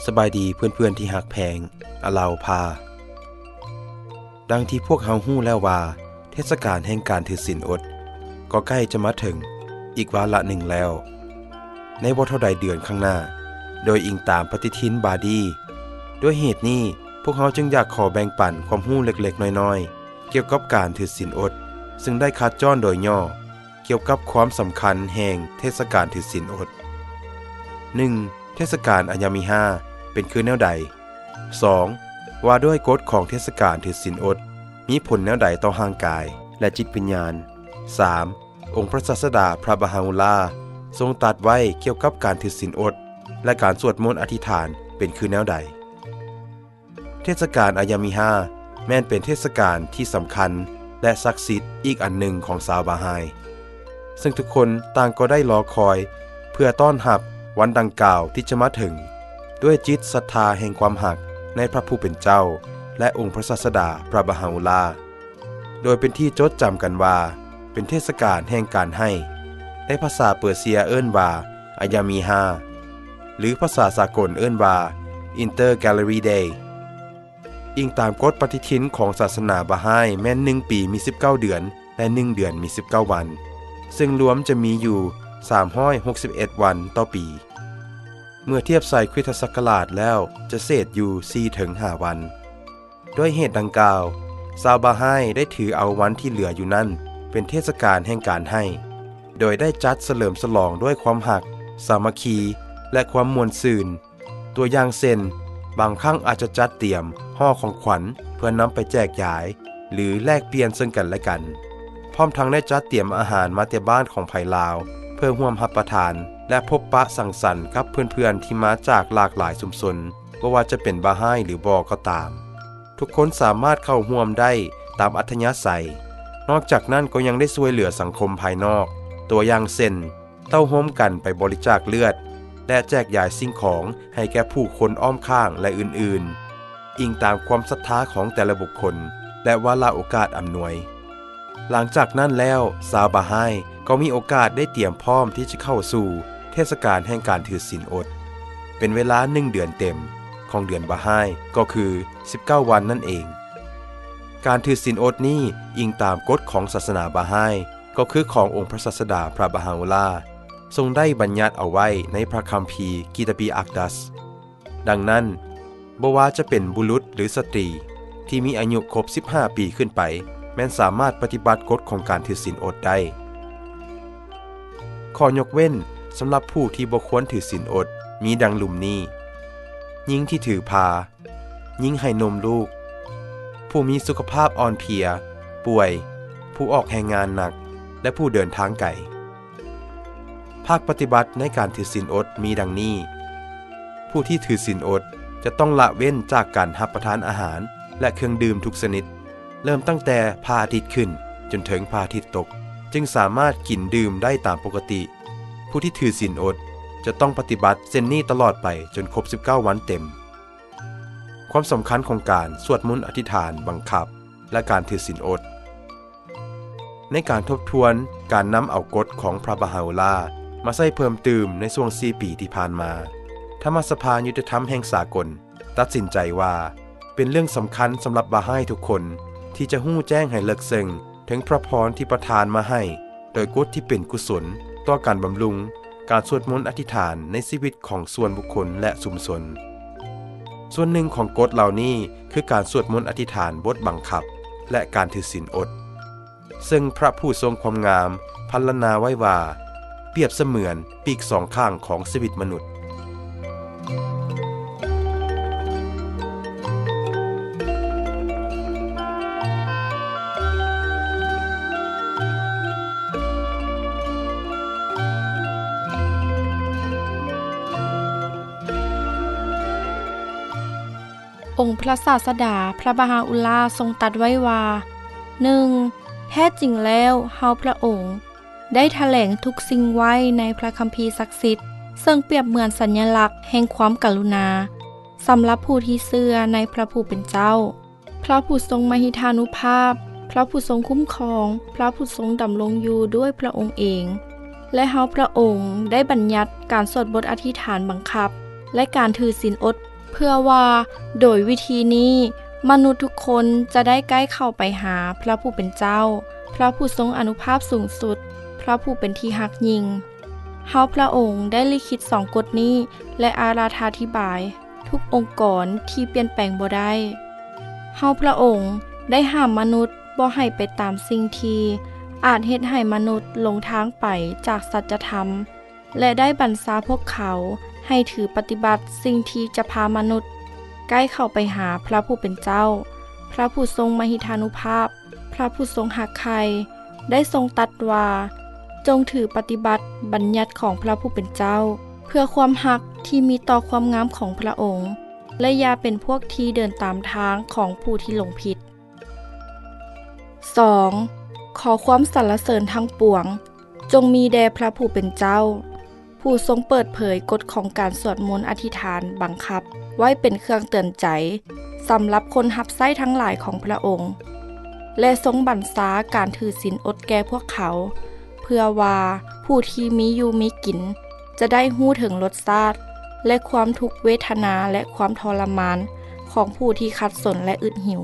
สบายดีเพื่อนๆที่หักแพงอลาวพาดังที่พวกเฮาฮู้แล้วว่าเทศกาลแห่งการถือศีลอดก็ใกล้จะมาถึงอีกวาระหนึ่งแล้วในบ่เท่าใดเดือนข้างหน้าโดยอิงตามปฏิทินบาดีด้วยเหตุนี้พวกเฮาจึงอยากขอแบ่งปันความรู้เล็กๆน้อยๆเกี่ยวกับการถือศีลอดซึ่งได้คัดจ้อนโดยย่อเกี่ยวกับความสำคัญแห่งเทศกาลถือศีลอด 1. เทศกาลอัญญามิฮาเป็นคือแนวใด 2. ว่าด้วยกฎของเทศกาลถือศีลอดมีผลแนวใดต่อร่างกายและจิตวิญญาณ 3. องค์พระศาสดาพระบาฮาอุลลาห์ทรงตรัสไว้เกี่ยวกับการถือศีลอดและการสวดมนต์อธิษฐานเป็นคือแนวใดเทศกาลอัญญามิฮาแม้นเป็นเทศกาลที่สำคัญและศักดิ์สิทธิ์อีกอันหนึ่งของชาวบาฮายซึ่งทุกคนต่างก็ได้รอคอยเพื่อต้อนรับวันดังกล่าวที่จะมาถึงด้วยจิตศรัทธาแห่งความหักในพระผู้เป็นเจ้าและองค์พระศาสดาพระบาฮาอุลลาห์โดยเป็นที่จดจำกันว่าเป็นเทศกาลแห่งการให้ในภาษาเปอร์เซียเอิ้นว่าอัญญามิฮาหรือภาษาสากลเอิ้นว่า Intergallery Day อิงตามกฎปฏิทินของศาสนาบาฮายแม้น1ปีมี19เดือนและ1เดือนมี19วันซึ่งรวมจะมีอยู่361วันต่อปีเมื่อเทียบใส่คริสตศักราชแล้วจะเศษอยู่ 4-5 วันด้วยเหตุดังกล่าวชาวบาฮายได้ถือเอาวันที่เหลืออยู่นั้นเป็นเทศกาลแห่งการให้โดยได้จัดเฉลิมฉลองด้วยความหักสามัคคีและความมวลซื่นตัวอย่างเช่นบางครั้งอาจจะจัดเตรียมห่อของขวัญเพื่อนำไปแจกจ่ายหรือแลกเปลี่ยนซึ่งกันและกันพร้อมทั้งได้จัดเตรียมอาหารมาแต่บ้านของไผลาวเพื่อร่วมรับประทานและพบปะสังสรรค์กับเพื่อนๆที่มาจากหลากหลายชุมชนบ่ว่าจะเป็นบาฮายหรือบ่ก็ตามทุกคนสามารถเข้าร่วมได้ตามอัธยาศัยนอกจากนั้นก็ยังได้ช่วยเหลือสังคมภายนอกตัวอย่างเช่นเต้าโฮมกันไปบริจาคเลือดและแจกจ่ายสิ่งของให้แก่ผู้คนอ้อมข้างและอื่นๆอิงตามความศรัทธาของแต่ละบุคคลและวาระโอกาสอำนวยหลังจากนั้นแล้วชาวบาฮายก็มีโอกาสได้เตรียมพร้อมที่จะเข้าสู่เทศกาลแห่งการถือศีลอดเป็นเวลา1เดือนเต็มของเดือนบาฮายก็คือ19วันนั่นเองการถือศีลอดนี้อิงตามกฎของศาสนาบาฮายก็คือขององค์พระศาสดาพระบาฮาอุลลาห์ทรงได้บัญญัติเอาไว้ในพระคัมภีร์กิตาบีอักดัสดังนั้นบ่ว่าจะเป็นบุรุษหรือสตรีที่มีอายุครบ15ปีขึ้นไปแม้นสามารถปฏิบัติกฎของการถือศีลอดได้ข้อยกเว้นสำหรับผู้ที่บ่ควรถือศีลอดมีดังลุ่มนี้หญิงที่ถือพาหญิงให้นมลูกผู้มีสุขภาพอ่อนเพลียป่วยผู้ออกแรงงานหนักและผู้เดินทางไกลภาคปฏิบัติในการถือศีลอดมีดังนี้ผู้ที่ถือศีลอดจะต้องละเว้นจากการรับประทานอาหารและเครื่องดื่มทุกชนิดเริ่มตั้งแต่พระอาทิตย์ขึ้นจนถึงพระอาทิตย์ตกจึงสามารถกินดื่มได้ตามปกติผู้ที่ถือศีลอดจะต้องปฏิบัติเช่นนี้ตลอดไปจนครบ19วันเต็มความสำคัญของการสวดมนต์อธิษฐานบังคับและการถือศีลอดในการทบทวนการนำเอากฎของพระบาฮาอุลลาห์มาใส่เพิ่มเติมในช่วง4ปีที่ผ่านมาธรรมสภายุติธรรมแห่งสากลตัดสินใจว่าเป็นเรื่องสำคัญสำหรับบาฮายทุกคนที่จะฮู้แจ้งให้เลิกซึ้งถึงพระพรที่ประทานมาให้โดยกฎที่เป็นกุศลต่อการบำรุงการสวดมนต์อธิษฐานในชีวิตของส่วนบุคคลและชุมชนส่วนหนึ่งของกฎเหล่านี้คือการสวดมนต์อธิษฐานบทบังคับและการถือศีลอดซึ่งพระผู้ทรงความงามพรรณนาไว้ว่าเปรียบเสมือนปีกสองข้างของชีวิตมนุษย์องค์พระศาสดาพระบาฮาอุลลาห์ทรงตรัสไว้ว่า 1. แท้จริงแล้วเฮาพระองค์ได้แถลงทุกสิ่งไว้ในพระคัมภีร์ศักดิ์สิทธิ์ซึ่งเปรียบเหมือนสัญลักษณ์แห่งความกรุณาสำหรับผู้ที่เชื่อในพระผู้เป็นเจ้าพระผู้ทรงมหิทานุภาพพระผู้ทรงคุ้มครองพระผู้ทรงดำรงอยู่ด้วยพระองค์เองและ และเฮาพระองค์ได้บัญญัติการสวดบทอธิษฐานบังคับและการถือศีลอด เพื่อว่าโดยวิธีนี้มนุษย์ทุกคนจะได้ใกล้เข้าไปหาพระผู้เป็นเจ้าพระผู้ทรงอานุภาพสูงสุดพระผู้เป็นที่ฮักยิ่งเฮาพระองค์ได้ลิขิต2 กฎนี้และอาราธาธิบายทุกองค์กรที่เปลี่ยนแปลงบ่ได้เฮาพระองค์ได้ห้ามมนุษย์บ่ให้ไปตามสิ่งที่อาจเฮ็ดให้มนุษย์หลงทางไปจากสัจธรรมและได้บัญชาพวกเขาให้ถือปฏิบัติสิ่งที่จะพามนุษย์ใกล้เข้าไปหาพระผู้เป็นเจ้าพระผู้ทรงมหิทานุภาพพระผู้ทรงหักใครได้ทรงตรัสว่าจงถือปฏิบัติบัญญัติของพระผู้เป็นเจ้าเพื่อความหักที่มีต่อความงามของพระองค์และอย่าเป็นพวกที่เดินตามทางของผู้ที่หลงผิด 2. ขอความสรรเสริญทั้งปวงจงมีแด่พระผู้เป็นเจ้าผู้ทรงเปิดเผยกฎของการสวดมนต์อธิษฐานบังคับไว้เป็นเครื่องเตือนใจสำหรับคนรับใช้ทั้งหลายของพระองค์และทรงบัญชาการถือศีลอดแก่พวกเขาเพื่อว่าผู้ที่มีอยู่มีกินจะได้รู้ถึงรสชาติและความทุกขเวทนาและความทรมานของผู้ที่ขัดสนและอึดหิว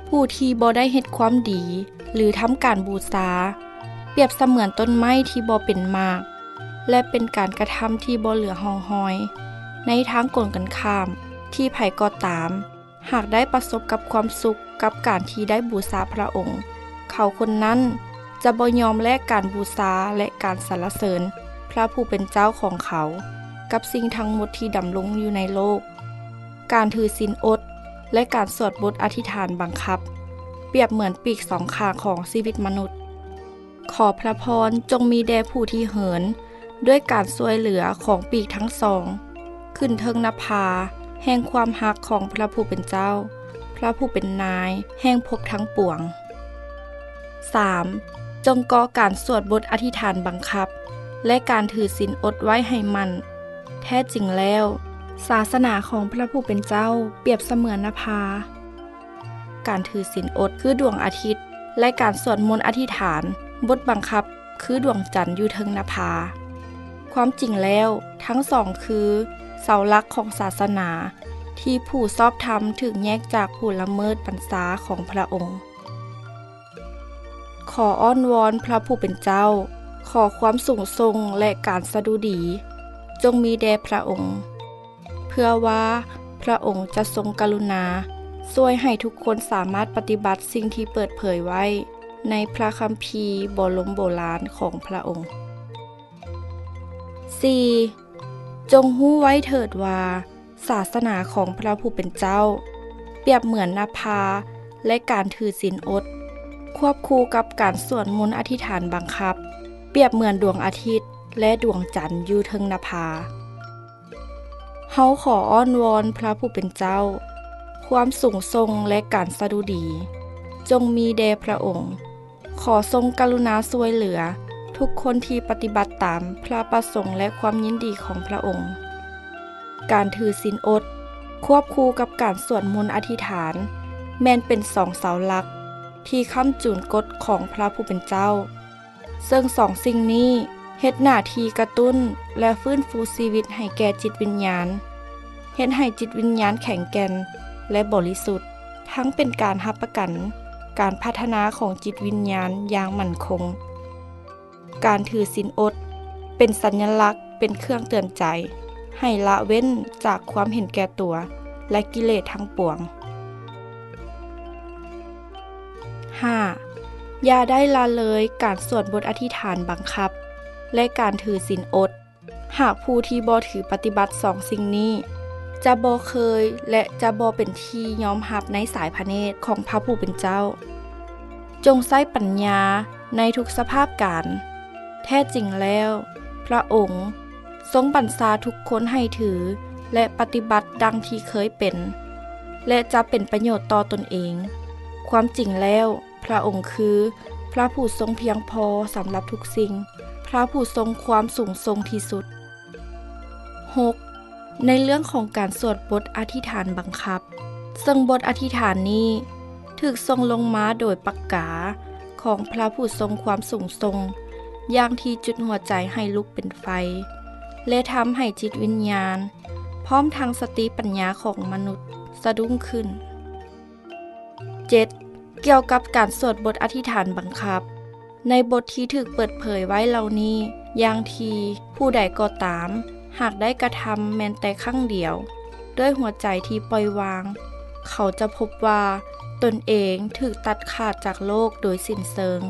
ผู้ที่บ่ได้เฮ็ดความดีหรือทำการบูชาเปรียบเสมือนต้นไม้ที่บ่เป็นมากและเป็นการกระทำที่บ่เหลือหองหอยในทางกลกันข้ามที่ไผก็ตามหากได้ประสบกับความสุขกับการที่ได้บูชาพระองค์เขาคนนั้นจะบ่ยอมแลกการบูชาและการสรรเสริญพระผู้เป็นเจ้าของเขากับสิ่งทั้งหมดที่ดำรงอยู่ในโลกการถือศีลอดและการสวดบทอธิษฐานบังคับเปรียบเหมือนปีก2 ข้างของชีวิตมนุษย์ขอพระพรจงมีแด่ผู้ที่เหินด้วยการช่วยเหลือของปีกทั้ง2ขึ้นเทิงนภาแห่งความฮักของพระผู้เป็นเจ้าพระผู้เป็นนายแห่งภพทั้งปวง 3. จงก่อการสวดบทอธิษฐานบังคับและการถือศีลอดไว้ให้มั่นแท้จริงแล้วศาสนาของพระผู้เป็นเจ้าเปรียบเสมือนนภาการถือศีลอดคือดวงอาทิตย์และการสวดมนต์อธิษฐานบทบังคับคือดวงจันทร์อยู่เทิงนภาความจริงแล้วทั้งสองคือเสาหลักของศาสนาที่ผู้ชอบธรรมถูกแยกจากผู้ละเมิดบัญชาของพระองค์ขออ้อนวอนพระผู้เป็นเจ้าขอความสูงส่งและการสดุดีจงมีแด่พระองค์เพื่อว่าพระองค์จะทรงกรุณาช่วยให้ทุกคนสามารถปฏิบัติสิ่งที่เปิดเผยไว้ในพระคัมภีร์โบราณของพระองค์ 4. จงหู้ไว้เถิดว่าศาสนาของพระผู้เป็นเจ้าเปรียบเหมือนนภาและการถือศีลอดควบคู่กับการสวดมนต์อธิษฐานบังคับเปรียบเหมือนดวงอาทิตย์และดวงจันทร์อยู่เทิงนภาเฮาขออ้อนวอนพระผู้เป็นเจ้าความสูงทรงและการสดุดีจงมีแด่พระองค์ขอทรงกรุณาช่วยเหลือทุกคนที่ปฏิบัติตามพระประสงค์และความยินดีของพระองค์การถือศีลอดควบคู่กับการสวดมนต์อธิษฐานแม่นเป็น2 เสาหลักที่ค้ำจุนกฎของพระผู้เป็นเจ้าซึ่ง2 สิ่งนี้เฮ็ดหน้าที่กระตุ้นและฟื้นฟูชีวิตให้แก่จิตวิญญาณเฮ็ดให้จิตวิญญาณแข็งแกร่งและบริสุทธิ์ทั้งเป็นการรับประกันการพัฒนาของจิตวิญญาณอย่างมั่นคงการถือศีลอดเป็นสัญลักษณ์เป็นเครื่องเตือนใจให้ละเว้นจากความเห็นแก่ตัวและกิเลสทั้งปวง 5. อย่าได้ละเลยการสวดบทอธิษฐานบังคับและการถือศีลอดหากผู้ที่บ่ถือปฏิบัติ2 สิ่งนี้จะบ่เคยและจะบ่เป็นที่ยอมรับในสายพระเนตรของพระผู้เป็นเจ้าจงใช้ปัญญาในทุกสภาพการแท้จริงแล้วพระองค์ทรงบัญชาทุกคนให้ถือและปฏิบัติดังที่เคยเป็นและจะเป็นประโยชน์ต่อตนเองความจริงแล้วพระองค์คือพระผู้ทรงเพียงพอสำหรับทุกสิ่งพระผู้ทรงความสูงทรงที่สุด 6. ในเรื่องของการสวดบทอธิษฐานบังคับซึ่งบทอธิษฐานนี้ถูกทรงลงมาโดยปากกาของพระผู้ทรงความสูงทรงอย่างที่จุดหัวใจให้ลุกเป็นไฟและทำให้จิตวิญญาณ พร้อมทางสติปัญญาของมนุษย์สะดุ้งขึ้น 7. เกี่ยวกับการสวดบทอธิษฐานบังคับในบทที่ถูกเปิดเผยไว้เหล่านี้อย่างทีผู้ใดก็ตามหากได้กระทำแม้แต่ครั้งเดียวด้วยหัวใจที่ปล่อยวางเขาจะพบว่าตนเองถูกตัดขาดจากโลกโดยสิ้นเชิง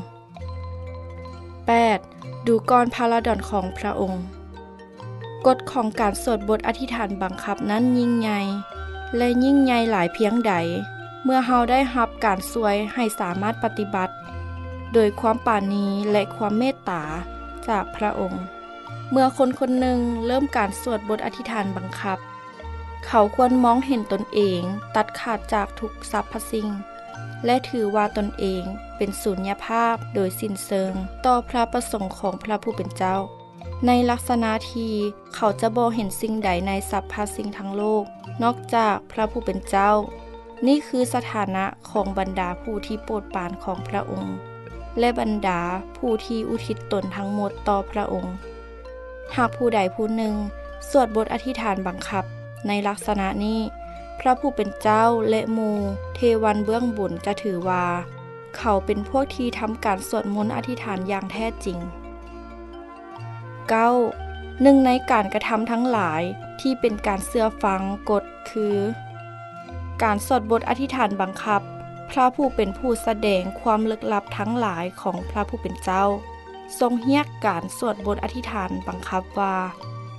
8. ดูกรพาราดอนของพระองค์กฎของการสวดบทอธิษฐานบังคับนั้นยิ่งใหญ่และยิ่งใหญ่หลายเพียงใดเมื่อเฮาได้รับการช่วยให้สามารถปฏิบัติโดยความปราณีและความเมตตาจากพระองค์เมื่อคนคนหนึ่งเริ่มการสวดบทอธิษฐานบังคับเขาควรมองเห็นตนเองตัดขาดจากทุกสรรพสิ่งและถือว่าตนเองเป็นสูญญภาพโดยสิ้นเชิงต่อพระประสงค์ของพระผู้เป็นเจ้าในลักษณะที่เขาจะบ่เห็นสิ่งใดในสรรพสิ่งทั้งโลกนอกจากพระผู้เป็นเจ้านี่คือสถานะของบรรดาผู้ที่โปรดปรานของพระองค์และบรรดาผู้ที่อุทิศตนทั้งหมดต่อพระองค์หากผู้ใดผู้หนึ่งสวดบทอธิษฐานบังคับในลักษณะนี้พระผู้เป็นเจ้าและหมู่เทวันเบื้องบนจะถือว่าเขาเป็นพวกที่ทำการสวดมนต์อธิษฐานอย่างแท้จริง 9. หนึ่งในการกระทำทั้งหลายที่เป็นการเชื่อฟังกฎคือการสวดบทอธิษฐานบังคับพระผู้เป็นผู้แสดงความลึกลับทั้งหลายของพระผู้เป็นเจ้าทรงเรียกการสวดบทอธิษฐานบังคับว่า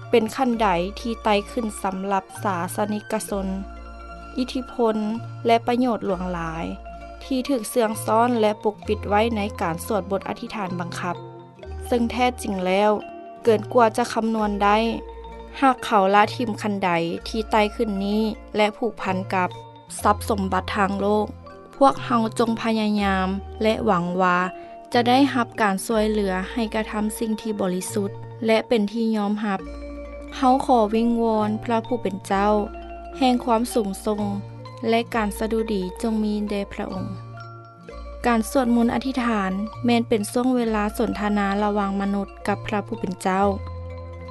เป็นขั้นใดที่ไต่ขึ้นสำหรับศาสนิกชนอิทธิพลและประโยชน์หลวงหลายที่ถูกเสื่องซ่อนและปกปิดไว้ในการสวดบทอธิษฐานบังคับซึ่งแท้จริงแล้วเกินกว่าจะคำนวณได้หากเขาละทิมขั้นใดที่ไต่ขึ้นนี้และผูกพันกับทรัพย์สมบัติทางโลกพวกเฮาจงพยายามและหวังว่าจะได้รับการช่วยเหลือให้กระทำสิ่งที่บริสุทธิ์และเป็นที่ยอมรับเฮาขอวิงวอนพระผู้เป็นเจ้าแห่งความสูงส่งและการสดุดีจงมีแด่พระองค์การสวดมนต์อธิษฐานแม้นเป็นช่วงเวลาสนทนาระหว่างมนุษย์กับพระผู้เป็นเจ้า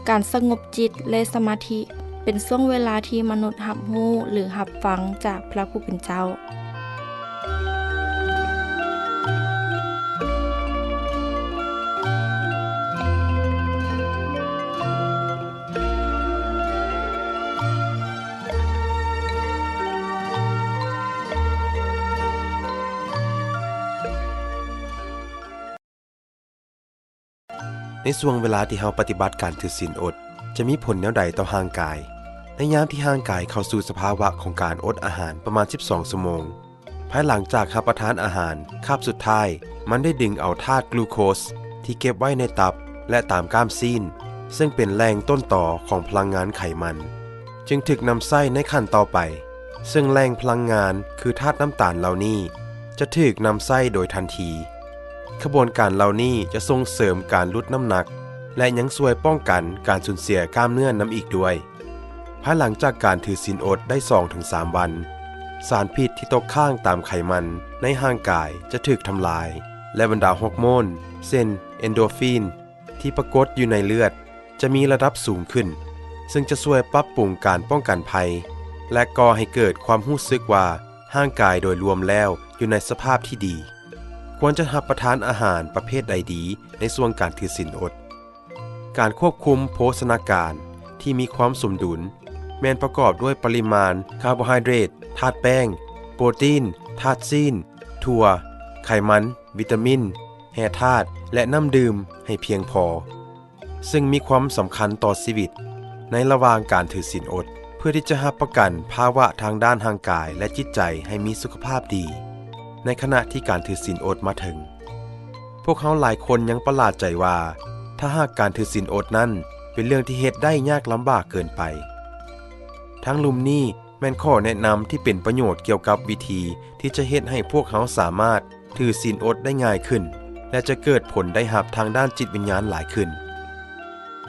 การสงบจิตและสมาธิเป็นช่วงเวลาที่มนุษย์รับรู้หรือรับฟังจากพระผู้เป็นเจ้าในช่วงเวลาที่เฮาปฏิบัติการถือศีลอดจะมีผลแนวใดต่อร่างกายในยามที่ร่างกายเข้าสู่สภาวะของการอดอาหารประมาณ12ชั่วโมงภายหลังจากรับประทานอาหารคาบสุดท้ายมันได้ดึงเอาธาตุกลูโคสที่เก็บไว้ในตับและตามกล้ามซีนซึ่งเป็นแหล่งต้นต่อของพลังงานไขมันจึงถูกนำใช้ในขั้นต่อไปซึ่งแหล่งพลังงานคือธาตุน้ำตาลเหล่านี้จะถูกนำใช้โดยทันทีขบวนการเหล่านี้จะส่งเสริมการลดน้ำหนักและยังช่วยป้องกันการสูญเสียกล้ามเนื้อน้ำอีกด้วยภายหลังจากการถือศีลอดได้ 2-3 วันสารพิษที่ตกค้างตามไขมันในร่างกายจะถูกทำลายและบรรดาฮอร์โมนเช่นเอนโดรฟินที่ปรากฏอยู่ในเลือดจะมีระดับสูงขึ้นซึ่งจะช่วยปรับปรุงการป้องกันภัยและก่อให้เกิดความรู้สึกว่าร่างกายโดยรวมแล้วอยู่ในสภาพที่ดีควรจะรับประทานอาหารประเภทใดดีในช่วงการถือศีลอดการควบคุมโภชนาการที่มีความสมดุลแม้นประกอบด้วยปริมาณคาร์โบไฮเดรตธาตุแป้งโปรตีนธาตุซีนถั่วไขมันวิตามินแร่ธาตุและน้ำดื่มให้เพียงพอซึ่งมีความสำคัญต่อชีวิตในระหว่างการถือศีลอดเพื่อที่จะรับประกันภาวะทางด้านร่างกายและจิตใจให้มีสุขภาพดีในขณะที่การถือศีลอดมาถึงพวกเขาหลายคนยังประหลาดใจว่าถ้าหากการถือศีลอดนั้นเป็นเรื่องที่เฮ็ดได้ยากลำบากเกินไปทั้งลุมนี้แม่นข้อแนะนำที่เป็นประโยชน์เกี่ยวกับวิธีที่จะเฮ็ดให้พวกเขาสามารถถือศีลอดได้ง่ายขึ้นและจะเกิดผลได้รับทางด้านจิตวิญญาณหลายขึ้น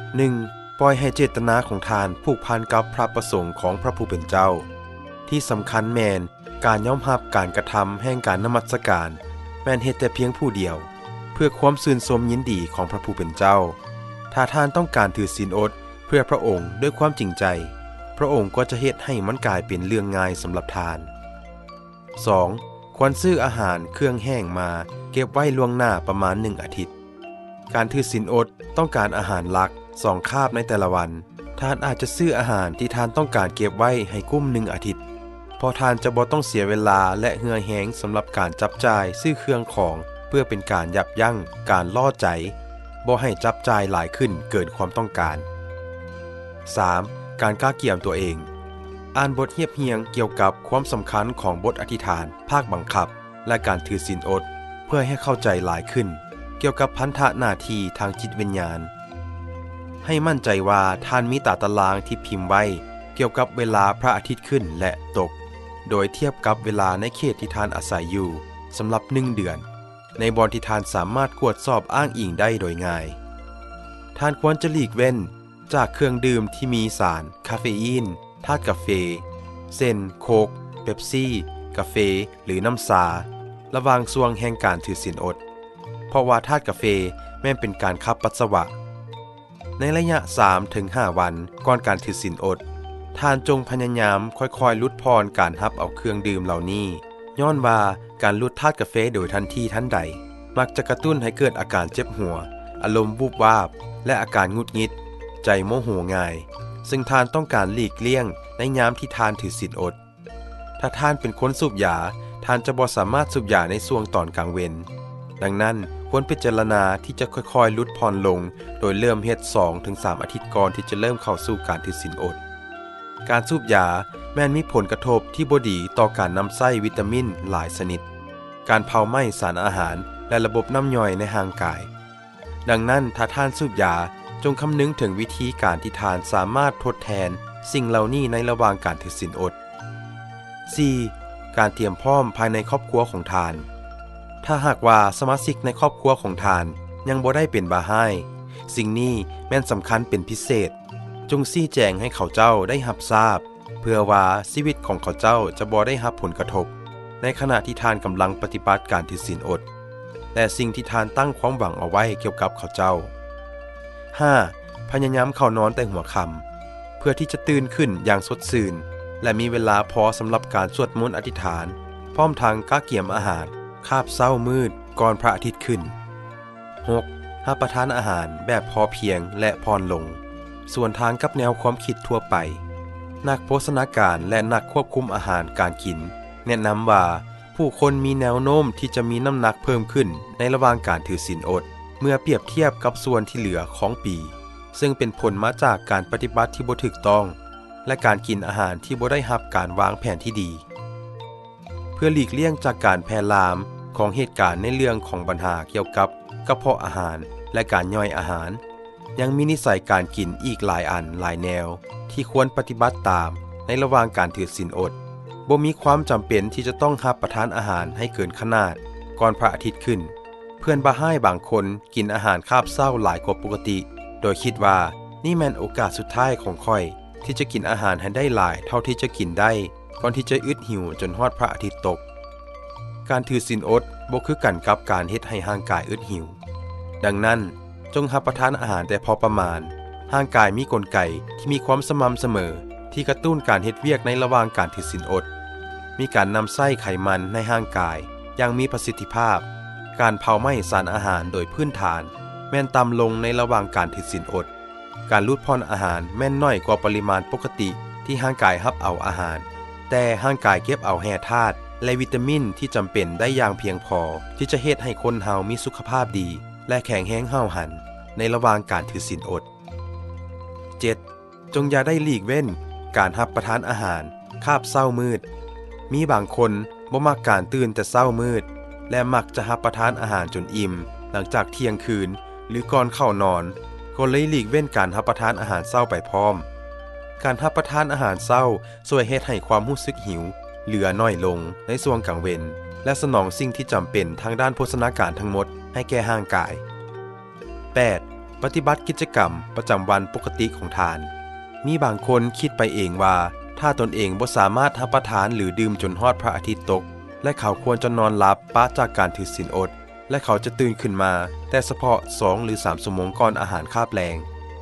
1. ปล่อยให้เจตนาของทานผูกพันกับพระประสงค์ของพระผู้เป็นเจ้าที่สำคัญแม่นการยอมรับการกระทำแห่งการนมัสการแม่นเฮ็ดแต่เพียงผู้เดียวเพื่อความชื่นชมยินดีของพระผู้เป็นเจ้าถ้าท่านต้องการถือศีลอดเพื่อพระองค์ด้วยความจริงใจ พระองค์ก็จะเฮ็ดให้มันกลายเป็นเรื่องง่ายสำหรับทาน 2. ควรซื้ออาหารเครื่องแห้งมาเก็บไว้ล่วงหน้าประมาณ1อาทิตย์การถือศีลอดต้องการอาหารหลัก2คาบในแต่ละวันท่านอาจจะซื้ออาหารที่ท่านต้องการเก็บไว้ให้กุ้ม1อาทิตย์พอท่านจะบ่ต้องเสียเวลาและเหือแหงสำหรับการจับจ่ายซื้อเครื่องของเพื่อเป็นการยับยั้งการล่อใจบ่ให้จับจ่ายหลายขึ้นเกินความต้องการ 3. การกล้าเกี่ยมตัวเองอ่านบทเฮียบเกี่ยวกับความสำคัญของบทอธิษฐานภาคบังคับและการถือศีลอดเพื่อให้เข้าใจหลายขึ้นเกี่ยวกับพันธะหน้าที่ทางจิตวิญญาณให้มั่นใจว่าท่านมีตารางที่พิมพ์ไว้เกี่ยวกับเวลาพระอาทิตย์ขึ้นและตกโดยเทียบกับเวลาในเขตที่ท่านอาศัยอยู่สำหรับ1 เดือนในบอนที่ท่านสามารถตรวจสอบอ้างอิงได้โดยง่ายท่านควรจะหลีกเว้นจากเครื่องดื่มที่มีสารคาเฟอีนธาตุกาแฟเส้นโคกเป๊ปซี่กาแฟหรือน้ำสาระหว่างช่วงแห่งการถือศีลอดเพราะว่าธาตุกาแฟแม้นเป็นการขับปัสสาวะในระยะ 3-5 วันก่อนการถือศีลอดท่านจงพยายามค่อยๆลดพรการรับเอาเครื่องดื่มเหล่านี้ย้อนว่าการลดธาตุกาแฟโดยทันทีทันใดมักจะกระตุ้นให้เกิดอาการเจ็บหัวอารมณ์วูบวาบและอาการหงุดหงิดใจโมโหง่ายซึ่งท่านต้องการหลีกเลี่ยงในยามที่ท่านถือศีลอดถ้าท่านเป็นคนสูบยาท่านจะบ่สามารถสูบยาในช่วงตอนกลางเวรดังนั้นควรพิจารณาที่จะค่อยๆลดพรลงโดยเริ่มเฮ็ด 2-3 อาทิตย์ก่อนที่จะเริ่มเข้าสู่การถือศีลอดการสูบยาแม้นมีผลกระทบที่บ่ดีต่อการนำไส้วิตามินหลายชนิดการเผาไหม้สารอาหารและระบบน้ำย่อยในร่างกายดังนั้นถ้าท่านสูบยาจงคำนึงถึงวิธีการที่ท่านสามารถทดแทนสิ่งเหล่านี้ในระหว่างการถือศีลอด 4. การเตรียมพร้อมภายในครอบครัวของท่านถ้าหากว่าสมาชิกในครอบครัวของท่านยังบ่ได้เป็นบาฮายสิ่งนี้แม่นสำคัญเป็นพิเศษจงชี้แจงให้เขาเจ้าได้รับทราบเพื่อว่าชีวิตของเขาเจ้าจะบ่ได้รับผลกระทบในขณะที่ท่านกำลังปฏิบัติการถือศีลอดและสิ่งที่ท่านตั้งความหวังเอาไว้เกี่ยวกับเขาเจ้า 5. พยายามเข้านอนแต่หัวค่ำเพื่อที่จะตื่นขึ้นอย่างสดชื่นและมีเวลาพอสำหรับการสวดมนต์อธิษฐานพร้อมทางกล้าเกี่ยมอาหารคาบเช้ามืดก่อนพระอาทิตย์ขึ้น 6. รับประทานอาหารแบบพอเพียงและพรลงส่วนทางกับแนวความคิดทั่วไปนักโภชนาการและนักควบคุมอาหารการกินแนะนำว่าผู้คนมีแนวโน้มที่จะมีน้ำหนักเพิ่มขึ้นในระหว่างการถือศีลอดเมื่อเปรียบเทียบกับส่วนที่เหลือของปีซึ่งเป็นผลมาจากการปฏิบัติที่บ่ถูกต้องและการกินอาหารที่บ่ได้รับการวางแผนที่ดีเพื่อหลีกเลี่ยงจากการแพร่ลามของเหตุการณ์ในเรื่องของปัญหาเกี่ยวกับกระเพาะอาหารและการย่อยอาหารยังมีนิสัยการกินอีกหลายอันหลายแนวที่ควรปฏิบัติตามในระหว่างการถือศีลอดบ่มีความจำเป็นที่จะต้องรับประทานอาหารให้เกินขนาดก่อนพระอาทิตย์ขึ้นเพื่อนบาฮายบางคนกินอาหารคาบเช้าหลายกว่าปกติโดยคิดว่านี่แม่นโอกาสสุดท้ายของข้อยที่จะกินอาหารให้ได้หลายเท่าที่จะกินได้ก่อนที่จะอึดหิวจนฮอดพระอาทิตย์ตกการถือศีลอดบ่คือกันกับการเฮ็ดให้ร่างกายอึดหิวดังนั้นจงรับประทานอาหารแต่พอประมาณร่างกายมีกลไกที่มีความสม่ำเสมอที่กระตุ้นการเฮ็ดเวียกในระหว่างการถือศีลอดมีการนำไส้ไขมันในร่างกายอย่างมีประสิทธิภาพการเผาไหม้สารอาหารโดยพื้นฐานแม่นต่ำลงในระหว่างการถือศีลอดการลดพรอาหารแม่นน้อยกว่าปริมาณปกติที่ร่างกายรับเอาอาหารแต่ร่างกายเก็บเอาแร่ธาตุและวิตามินที่จำเป็นได้อย่างเพียงพอที่จะเฮ็ดให้คนเฮามีสุขภาพดีและแข็งแรงห้าวหันในระหว่างการถือศีลอด 7. จงอย่าได้หลีกเว้นการรับประทานอาหารคาบเช้ามืดมีบางคนบ่มักการตื่นแต่เช้ามืดและมักจะรับประทานอาหารจนอิ่มหลังจากเที่ยงคืนหรือก่อนเข้านอนก็เลยหลีกเว้นการรับประทานอาหารเช้าไปพร้อมการรับประทานอาหารเช้าช่วยเฮ็ดให้ความรู้สึกหิวเหลือน้อยลงในช่วงกลางเวนและสนองสิ่งที่จำเป็นทางด้านโภชนาการทั้งหมดให้แก่ร่างกาย 8. ปฏิบัติกิจกรรมประจำวันปกติของทานมีบางคนคิดไปเองว่าถ้าตนเองบ่สามารถรับประทานหรือดื่มจนฮอดพระอาทิตย์ตกและเขาควรจะนอนหลับปราศจากการถือศีลอดและเขาจะตื่นขึ้นมาแต่เฉพาะ2 หรือ 3 ชั่วโมงก่อนอาหารคาบแลง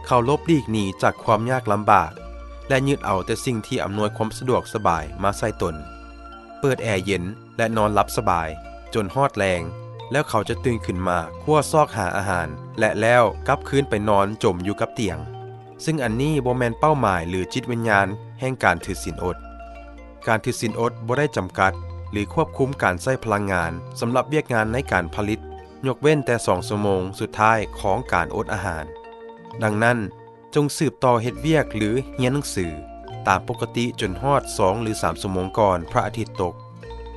เขาลบหลีกหนีจากความยากลำบาก และยึดเอาแต่สิ่งที่อำนวยความสะดวกสบายมาใส่ตนเปิดแอร์เย็นและนอนหลับสบายจนฮอดแรงแล้วเขาจะตื่นขึ้นมาคั่วซอกหาอาหารและแล้วกลับคืนไปนอนจมอยู่กับเตียงซึ่งอันนี้บ่แม่นเป้าหมายหรือจิตวิญญาณแห่งการถือศีลอดการถือศีลอดบ่ได้จำกัดหรือควบคุมการใช้พลังงานสำหรับเวียกงานในการผลิตยกเว้นแต่2 ชั่วโมงสุดท้ายของการอดอาหารดังนั้นจงสืบต่อเฮ็ดเวียกหรือเรียนหนังสือตามปกติจนฮอด2 หรือ 3 ชั่วโมงก่อนพระอาทิตย์ตก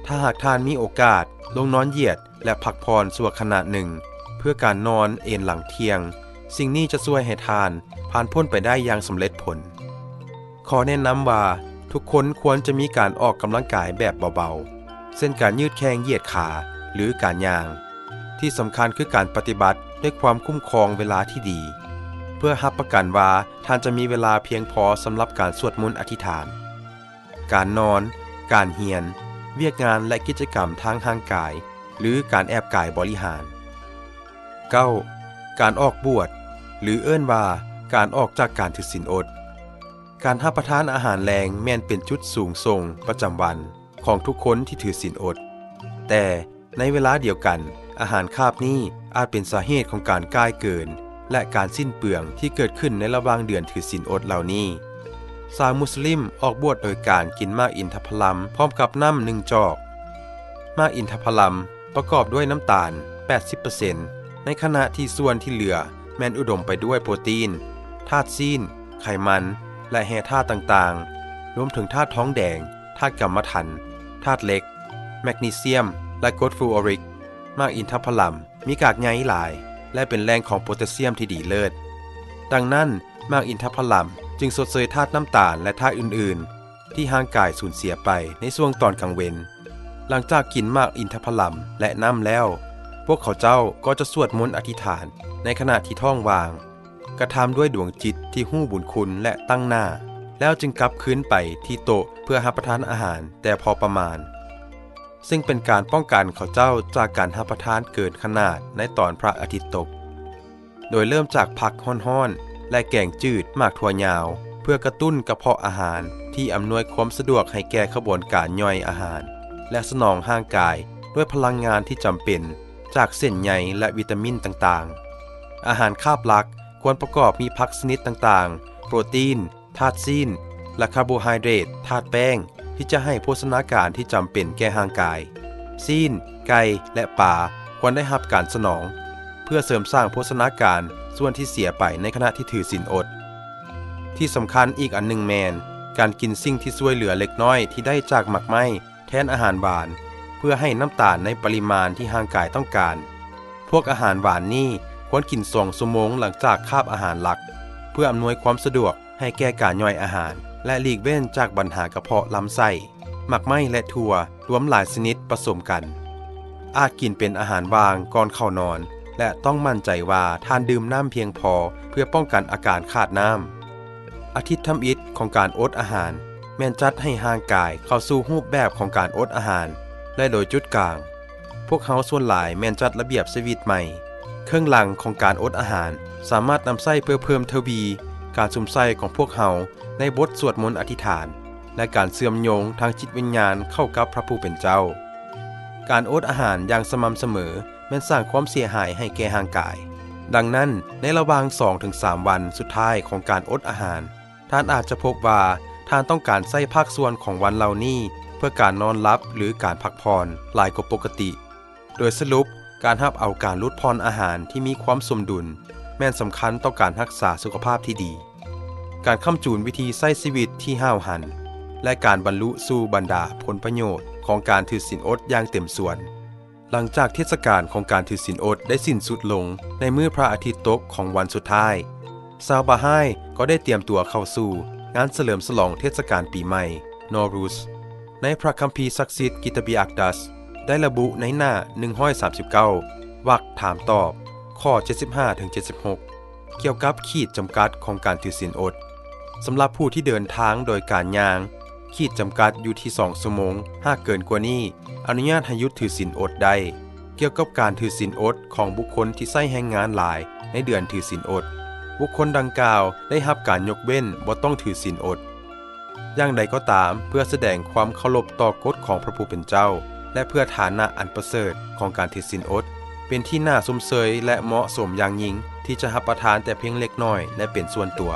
ถ้าหากท่านมีโอกาสลงนอนเหยียดและพักผ่อนชั่วขณะหนึ่งเพื่อการนอนเอนหลังเที่ยงสิ่งนี้จะช่วยให้ท่านผ่านพ้นไปได้อย่างสำเร็จผลขอแนะนำว่าทุกคนควรจะมีการออกกำลังกายแบบเบาๆเช่นการยืดแข้งเหยียดขาหรือการย่างที่สำคัญคือการปฏิบัติด้วยความคุ้มครองเวลาที่ดีเพื่อรับประกันว่าท่านจะมีเวลาเพียงพอสำหรับการสวดมนต์อธิษฐานการนอนการเรียนเวียกงานและกิจกรรมทางร่างกายหรือการแอบกายบริหาร 9. การออกบวชหรือเอิ้นว่าการออกจากการถือศีลอดการรับประทานอาหารแรงแม่นเป็นจุดสูงส่งประจำวันของทุกคนที่ถือศีลอดแต่ในเวลาเดียวกันอาหารคาบนี้อาจเป็นสาเหตุของการก้ายเกินและการสิ้นเปลืองที่เกิดขึ้นในระหว่างเดือนถือศีลอดเหล่านี้ชาวมุสลิมออกบวชโดยการกินมากอินทผลัมพร้อมกับน้ำ1 จอกมากอินทผลัมประกอบด้วยน้ำตาล 80% ในขณะที่ส่วนที่เหลือแม่นอุดมไปด้วยโปรตีนธาตุซีนไขมันและแร่ธาตุต่างๆรวมถึงธาตุท้องแดงธาตุกัมมันถันธาตุเหล็กแมกนีเซียมและกรดฟลูออริกมากอินทผลัมมีกากใยหลายและเป็นแหล่งของโพแทสเซียมที่ดีเลิศดังนั้นมากอินทผลัมจึงสดเสยธาตุน้ำตาลและธาตุอื่นๆที่ร่างกายสูญเสียไปในช่วงตอนกลางเวนหลังจากกินมากอินทผลัมและน้ำแล้วพวกเขาเจ้าก็จะสวดมนต์อธิษฐานในขณะที่ท้องว่างกระทำด้วยดวงจิตที่ฮู้บุญคุณและตั้งหน้าแล้วจึงกลับคืนไปที่โต๊ะเพื่อรับประทานอาหารแต่พอประมาณซึ่งเป็นการป้องกันเขาเจ้าจากการรับประทานเกินขนาดในตอนพระอาทิตย์ตกโดยเริ่มจากผักฮ้อนๆและแกงจืดหมากถั่วยาวเพื่อกระตุ้นกระเพาะอาหารที่อำนวยความสะดวกให้แก่ขบวนการย่อยอาหารและสนองร่างกายด้วยพลังงานที่จำเป็นจากเส้นใยและวิตามินต่างๆอาหารคาบหลักควรประกอบมีผักชนิดต่างๆโปรตีนธาตุซีนและคาร์โบไฮเดรตธาตุแป้งที่จะให้โภชนาการที่จำเป็นแก่ร่างกายซีนไก่และปลาควรได้รับการสนองเพื่อเสริมสร้างโภชนาการส่วนที่เสียไปในขณะที่ถือศีลอดที่สำคัญอีกอันหนึ่งแมนการกินสิ่งที่ช่วยเหลือเล็กน้อยที่ได้จากหมักไหม้แทนอาหารหวานเพื่อให้น้ำตาลในปริมาณที่ร่างกายต้องการพวกอาหารหวานนี้ควรกิน2 ชั่วโมงหลังจากคาบอาหารหลักเพื่ออำนวยความสะดวกให้แก่การย่อยอาหารและหลีกเว้นจากปัญหากระเพาะลำไส้หมักไหม้และถั่วรวมหลายชนิดผสมกันอาจกินเป็นอาหารว่างก่อนเข้านอนและต้องมั่นใจว่าทานดื่มน้ำเพียงพอเพื่อป้องกันอาการขาดน้ำอาทิตย์ทำอิฐของการอดอาหารแม่นจัดให้ร่างกายเข้าสู่รูปแบบของการอดอาหารและโดยจุดกลางพวกเขาส่วนหลายแม่นจัดระเบียบชีวิตใหม่เครื่องหลังของการอดอาหารสามารถนำใส้เพื่อเพิ่มทวีการสุมไส้ของพวกเขาในบทสวดมนต์อธิษฐานและการเชื่อมโยงทางจิตวิญญาณเข้ากับพระผู้เป็นเจ้าการอดอาหารอย่างสม่ำเสมอแม้นสร้างความเสียหายให้แก่ร่างกายดังนั้นในระหว่าง 2-3 วันสุดท้ายของการอดอาหารท่านอาจจะพบว่าท่านต้องการใช้ภาคส่วนของวันเหล่านี้เพื่อการนอนหลับหรือการพักผ่อนหลายกว่าปกติโดยสรุปการรับเอาการลดพรอาหารที่มีความสมดุลแม่นสำคัญต่อการรักษาสุขภาพที่ดีการค้ำจูนวิธีใช้ชีวิตที่ห้าวหันและการบรรลุสู่บรรดาผลประโยชน์ของการถือศีลอดอย่างเต็มส่วนหลังจากเทศกาลของการถือศีลอดได้สิ้นสุดลงในมื้อพระอาทิตย์ตกของวันสุดท้ายชาวบาฮายก็ได้เตรียมตัวเข้าสู่งานเฉลิมฉลองเทศกาลปีใหม่นอรูสในพระคัมภีร์ศักดิ์สิทธิ์กิตบิอักดัสได้ระบุในหน้า139วรรคถามตอบข้อ 75-76 เกี่ยวกับขีดจำกัดของการถือศีลอดสำหรับผู้ที่เดินทางโดยการย่างขีดจำกัดอยู่ที่2 ชั่วโมงหากเกินกว่านี้อนุญาตให้หยุดถือศีลอดได้เกี่ยวกับการถือศีลอดของบุคคลที่ใช้แรงงานหลายในเดือนถือศีลอดบุคคลดังกล่าวได้รับการยกเว้นบ่ต้องถือศีลอด อย่างใดก็ตามเพื่อแสดงความเคารพต่อกฎของพระผู้เป็นเจ้าและเพื่อฐานะอันประเสริฐของการถือศีลอดเป็นที่น่าสมเสยและเหมาะสมอย่างยิ่งที่จะรับประทานแต่เพียงเล็กน้อยและเป็นส่วนตัว